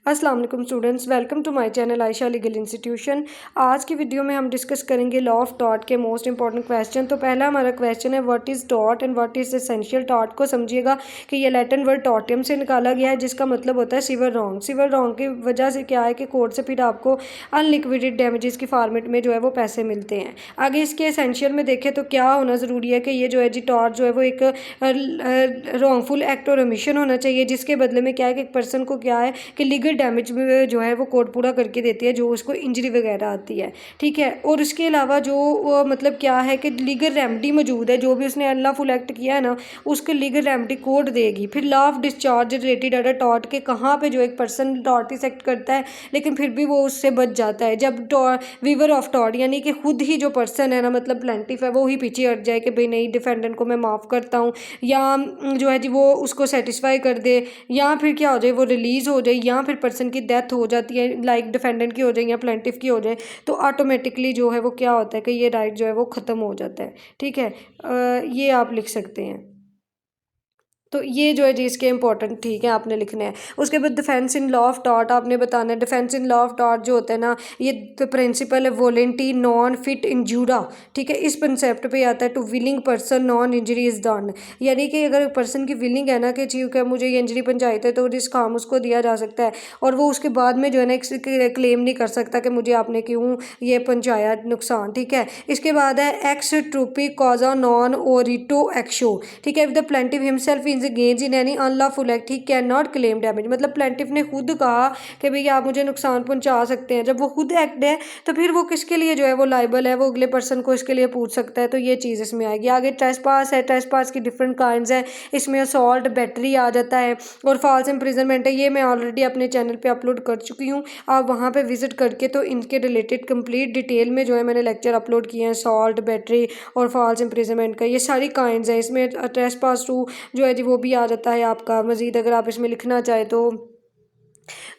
अस्सलाम वालेकुम students, welcome to my channel Ayesha legal institution. आज की वीडियो में हम डिस्कस करेंगे लॉ ऑफ टॉट के मोस्ट इंपॉर्टेंट क्वेश्चन। तो पहला हमारा क्वेश्चन है व्हाट इज़ टॉट एंड व्हाट इज़ एसेंशियल। टॉट को समझिएगा कि ये लैटिन वर्ड टॉटियम से निकाला गया है, जिसका मतलब होता है सिविल रॉन्ग। सिविल रॉन्ग की वजह से क्या है कि कोर्ट से फिर आपको अनलिक्विडेड डैमेजेस की फॉर्मेट में जो है वो पैसे मिलते हैं। आगे इसके एसेंशियल में देखें तो क्या होना ज़रूरी है कि ये जो है जी टॉट जो है वो एक रॉन्गफुल एक्ट और ओमिशन होना चाहिए, जिसके बदले में क्या है कि एक पर्सन को क्या है कि लीगल डैमेज जो है वो कोर्ट पूरा करके देती है, जो उसको इंजरी वगैरह आती है। ठीक है, और उसके अलावा जो मतलब क्या है कि लीगल रेमेडी मौजूद है, जो भी उसने अनलॉफुल एक्ट किया है ना, उसके लीगल रेमेडी कोर्ट देगी। फिर law of discharge related order taught के कहाँ पे जो एक पर्सन टॉर्टिस एक्ट करता है लेकिन फिर भी वो उससे बच जाता है, जब वीवर ऑफ टॉट यानी कि खुद ही जो पर्सन है ना, मतलब प्लेंटिफ है, वो ही पीछे हट जाए कि भाई नहीं डिफेंडेंट को मैं माफ़ करता हूँ, या जो है जी वो उसको सेटिस्फाई कर दे, या फिर क्या हो जाए वो रिलीज़ हो जाए, या फिर पर्सन की डेथ हो जाती है, लाइक डिफेंडेंट की हो जाए या प्लेंटिफ की हो जाए, तो ऑटोमेटिकली जो है वो क्या होता है कि ये राइट जो है वो ख़त्म हो जाता है। ठीक है, ये आप लिख सकते हैं। तो ये जो है जी इसके इंपॉर्टेंट, ठीक है, आपने लिखने हैं। उसके बाद defence in law of taught आपने बताना है। Defence in law of taught जो होता है ना, ये प्रिंसिपल है वॉलेंटी नॉन फिट इंजूरा। ठीक है, इस कंसेप्ट पे आता है to willing person non injury is done, यानी कि अगर पर्सन की विलिंग है ना कि ठीक है मुझे ये इंजरी पहुंचाई थे, तो रिस्क हम उसको दिया जा सकता है, और वो उसके बाद में जो है ना क्लेम नहीं कर सकता कि मुझे आपने क्यों ये पहुंचाया नुकसान। ठीक है, इसके बाद है एक्स ट्रूपिक कॉजा नॉन ओरिटो एक्शो। ठीक है, the plaintiff himself is Ganges in any unlawful act he can not claim damage. मतलब प्लेंटिफ ने खुद कहा कि भैया आप मुझे नुकसान पहुंचा सकते हैं, जब वो खुद एक्ट है तो फिर वो किसके लिए जो है वो लाइबल है, वो अगले पर्सन को इसके लिए पूछ सकता है। तो ये चीज़ इसमें आएगी। आगे ट्रेसपास है, ट्रेसपास की डिफरेंट काइंड्स है, इसमें असॉल्ट बैटरी आ जाता है और फॉल्स इम्प्रिजनमेंट है। ये मैं ऑलरेडी अपने चैनल पे अपलोड कर चुकी हूँ, आप वहाँ पे विजिट करके तो इनके रिलेटेड कंप्लीट डिटेल में जो है मैंने लेक्चर अपलोड किए हैं। असॉल्ट बैटरी और फॉल्स इम्प्रिजनमेंट का ये सारी काइंड्स है। इसमें ट्रेसपास टू जो है जी वो भी आ जाता है आपका। मज़ीद अगर आप इसमें लिखना चाहें तो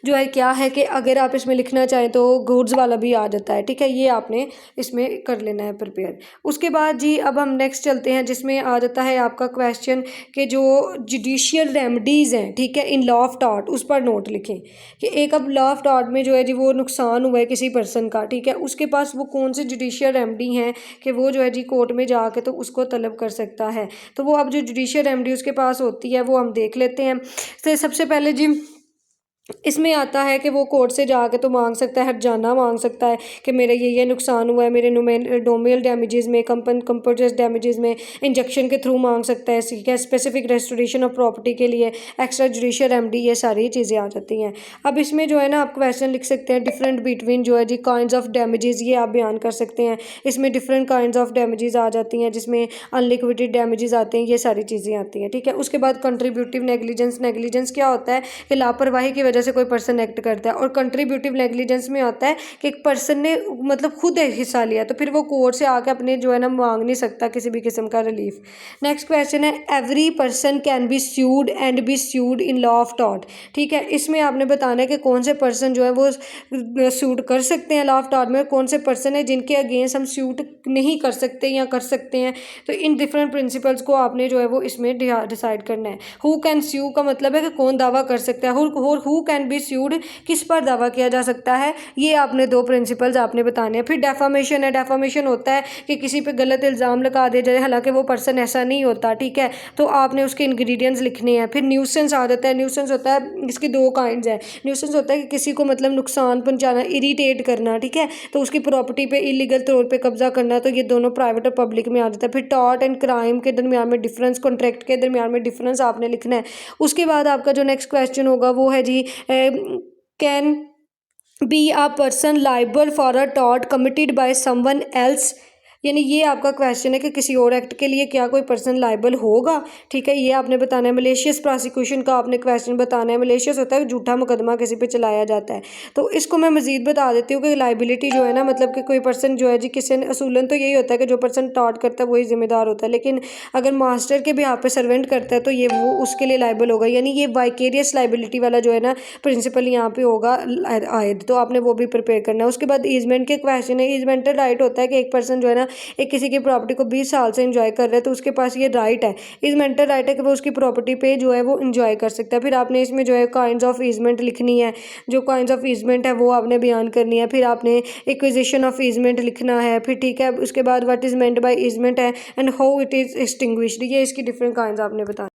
जो है क्या है कि अगर आप इसमें लिखना चाहें तो गुड्स वाला भी आ जाता है। ठीक है, ये आपने इसमें कर लेना है प्रिपेयर। उसके बाद जी अब हम नेक्स्ट चलते हैं, जिसमें आ जाता है आपका क्वेश्चन कि जो जुडिशियल रेमडीज़ हैं, ठीक है, इन लॉ ऑफ टॉट, उस पर नोट लिखें कि एक अब लॉ ऑफ टॉट में जो है जी वो नुकसान हुआ है किसी पर्सन का, ठीक है, उसके पास वो कौन सी जुडिशियल रेमडी हैं कि वो जो है जी कोर्ट में जाके तो उसको तलब कर सकता है। तो वो अब जो जुडिशियल रेमडी उसके पास होती है वो हम देख लेते हैं। तो सबसे पहले जी इसमें आता है कि वो कोर्ट से जाके तो मांग सकता है, हर्जाना मांग सकता है कि मेरे ये नुकसान हुआ है, मेरे नोमियल डैमेजेस में, कंपनसेशन डैमेजेस में इंजेक्शन के थ्रू मांग सकता है। ठीक है, स्पेसिफिक रेस्टोरेशन ऑफ प्रॉपर्टी के लिए एक्स्ट्रा जुडिशियल रेमेडी, ये सारी चीज़ें आ जाती हैं। अब इसमें जो है ना आप क्वेश्चन लिख सकते हैं डिफरेंट बिटवीन जो है जी काइंड्स ऑफ डैमेजेस, ये आप बयान कर सकते हैं। इसमें डिफरेंट काइंड्स ऑफ डैमेजेस आ जाती हैं, जिसमें अनलिक्विडेड डैमेजेस आते हैं, ये सारी चीज़ें आती हैं। ठीक है, उसके बाद कंट्रीब्यूटिव नेग्लिजेंस। नेग्लिजेंस क्या होता है कि लापरवाही की वजह से कोई पर्सन एक्ट करता है, और कंट्रीब्यूटिव नेग्लिजेंस में आता है कि एक पर्सन ने मतलब खुद हिस्सा लिया, तो फिर वो कोर्ट से आके अपने जो है ना मांग नहीं सकता किसी भी किस्म का रिलीफ। नेक्स्ट क्वेश्चन है every person can be sued and be sued in law of टॉट। ठीक है, इसमें आपने बताना है कि कौन से पर्सन जो है वो सूट कर सकते हैं लॉ ऑफ टॉट में, कौन से पर्सन है जिनके अगेंस्ट हम सूट नहीं कर सकते या कर सकते हैं। तो इन डिफरेंट प्रिंसिपल्स को आपने जो है वो इसमें डिसाइड करना है। हु कैन स्यू का मतलब है कि कौन दावा कर सकता है, और हु कैन बी स्यूड किस पर दावा किया जा सकता है, ये आपने दो प्रिंसिपल्स आपने बताने हैं। फिर डेफामेशन है। डेफामेशन होता है कि किसी पे गलत इल्ज़ाम लगा दिया जाए, हालांकि वो पर्सन ऐसा नहीं होता। ठीक है, तो आपने उसके इंग्रेडिएंट्स लिखने हैं। फिर न्यूसेंस आ जाता है। न्यूसेंस होता है, इसकी दो काइंड्स है। न्यूसेंस होता है कि किसी को मतलब नुकसान पहुंचाना, इरिटेट करना, ठीक है, तो उसकी प्रॉपर्टी पे इलीगल तौर पे कब्जा करना, तो ये दोनों प्राइवेट और पब्लिक में आ जाता है। फिर टॉर्ट एंड क्राइम के दरमियान में डिफरेंस, कॉन्ट्रैक्ट के दरमियान में डिफरेंस आपने लिखना है। उसके बाद आपका जो नेक्स्ट क्वेश्चन होगा वो है जी can be a person liable for a tort committed by someone else, यानी ये आपका क्वेश्चन है कि किसी और एक्ट के लिए क्या कोई पर्सन लाइबल होगा। ठीक है, ये आपने बताना है। मलेशियस प्रोसिक्यूशन का आपने क्वेश्चन बताना है। मलेशियस होता है झूठा मुकदमा किसी पे चलाया जाता है। तो इसको मैं मजीद बता देती हूँ कि लाइबिलिटी जो है ना, मतलब कि कोई पर्सन जो है जी किसी ने असूलन तो यही होता है कि जो पर्सन टॉर्ट करता है वही जिम्मेदार होता है, लेकिन अगर मास्टर के भी यहाँ पे सर्वेंट करता है तो ये वो उसके लिए लाइबल होगा, यानी ये वाइकेरियस लाइबिलिटी वाला जो है ना प्रिंसिपल यहाँ पे होगा आयद, तो आपने वो भी प्रिपेयर करना है। उसके बाद ईजमेंट के क्वेश्चन है। ईजमेंटल राइट होता है कि एक पर्सन जो है ना एक किसी की प्रॉपर्टी को 20 साल से इंजॉय कर रहा है तो उसके पास ये राइट है, इस मेंटल राइट है कि वो उसकी प्रॉपर्टी पे जो है वो इंजॉय कर सकता है। फिर आपने इसमें जो है काइंड्स ऑफ ईजमेंट लिखनी है, जो काइंड्स ऑफ ईजमेंट है वो आपने बयान करनी है। फिर आपने एक्विजिशन ऑफ ईजमेंट लिखना है। फिर ठीक है, उसके बाद what is meant by easement है and how it is extinguished, ये इसकी डिफरेंट काइंड्स आपने बताना।